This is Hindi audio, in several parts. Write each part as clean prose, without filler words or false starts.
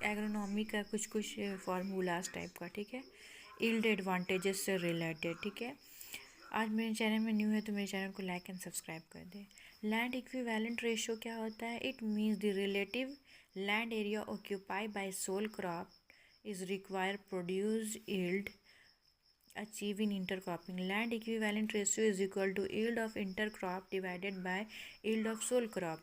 एग्रोनॉमी का कुछ कुछ फार्मूलाज टाइप का, ठीक है। यील्ड एडवांटेजेस से रिलेटेड, ठीक है। आज मेरे चैनल में न्यू है तो मेरे चैनल को लाइक एंड सब्सक्राइब कर दें। लैंड इक्विवेलेंट रेशियो क्या होता है? It means the relative land area occupy by sole crop is require produce yield achieve in intercropping. Land equivalent ratio is equal to yield of intercrop divided by yield of sole crop.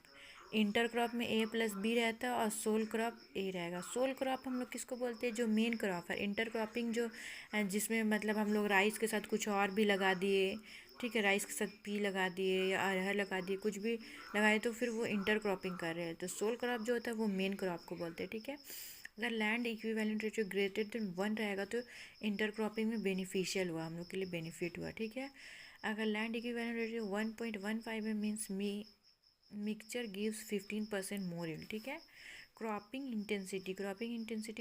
Intercrop में ए प्लस बी रहता है और सोल क्रॉप ए रहेगा। सोल क्रॉप हम लोग किसको बोलते हैं? जो मेन क्रॉप है। इंटरक्रॉपिंग जो जिसमें मतलब हम लोग राइस के साथ कुछ और भी लगा दिए, ठीक है, राइस के साथ पी लगा दिए या अरहर लगा दिए, कुछ भी लगाए तो फिर वो इंटरक्रॉपिंग कर रहे हैं। तो सोल क्रॉप जो होता है वो मेन क्रॉप को बोलते हैं, ठीक है। अगर land equivalent ratio greater than 1 रहेगा तो इंटरक्रॉपिंग में बेनिफिशियल हुआ, हम लोग के लिए बेनिफिट हुआ, ठीक है। अगर लैंड इक्विवेलेंट रेशियो 1.15 है means mixture gives 15% more yield, ठीक है। Cropping intensity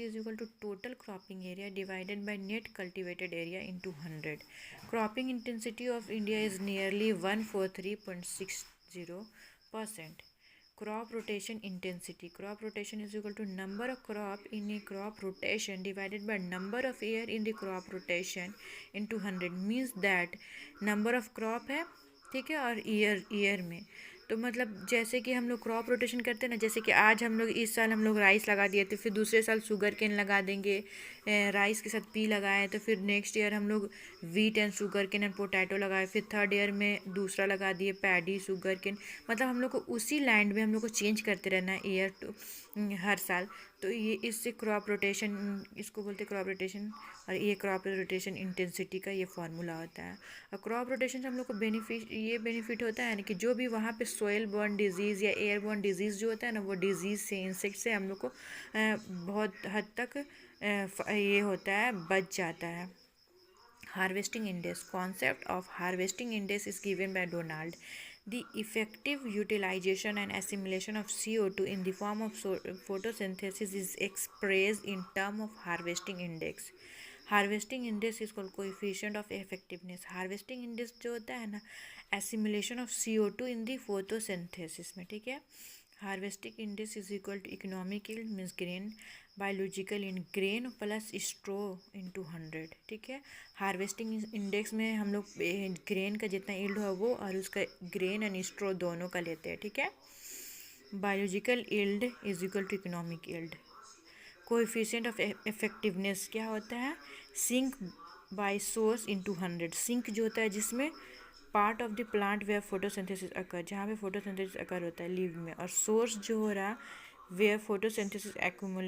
is equal to total cropping area divided by net cultivated area into 100। Cropping intensity of India is nearly 143.60%। Crop rotation intensity. Crop rotation is equal to number of crop in a crop rotation divided by number of year in the crop rotation into 100, means that number of crop है, ठीक है, और ईयर में। तो मतलब जैसे कि हम लोग क्रॉप रोटेशन करते हैं ना, जैसे कि आज हम लोग इस साल हम लोग राइस लगा दिए तो फिर दूसरे साल शुगर केन लगा देंगे, राइस के साथ पी लगाए तो फिर नेक्स्ट ईयर हम लोग wheat and sugar cane and potato लगाए, फिर थर्ड ईयर में दूसरा लगा दिए पैडी शुगर केन। मतलब हम लोग को उसी लैंड में हम लोग को चेंज करते रहना है ईयर टू हर साल। तो ये इससे क्रॉप रोटेशन, इसको बोलते हैं क्रॉप रोटेशन, और ये क्रॉप रोटेशन इंटेंसिटी का ये फार्मूला होता है। और क्रॉप रोटेशन से हम लोग को बेनिफिट होता है ना कि जो भी वहाँ पे सोयल बॉर्न डिजीज़ या एयर बॉर्न डिजीज़ जो होता है ना, वो डिजीज़ से, इंसेक्ट से हम लोग को बहुत हद तक ये होता है, बच जाता है। Harvesting index. Concept of harvesting index is given by Donald. The effective utilization and assimilation of CO2 in the form of photosynthesis is expressed in term of harvesting index. Harvesting index is called coefficient of effectiveness. Harvesting index जो होता है ना, assimilation of CO2 in the photosynthesis में, ठीक है। Harvesting index is equal to economic yield means grain biological in grain plus straw into 100, ठीक है। हार्वेस्टिंग इंडेक्स में हम लोग ग्रेन का जितना यील्ड हो वो और उसका ग्रेन एंड स्ट्रो दोनों का लेते हैं, ठीक है। Biological yield is equal to economic yield. Coefficient of effectiveness क्या होता है? Sink by source into 100। Sink जो होता है जिसमें part of the plant where photosynthesis occur, जहाँ पे फोटोसिंथेसिस अकर होता है लीव में, और सोर्स जो हो रहा वेयर फोटोसिंथेसिस एक्यूमुलेट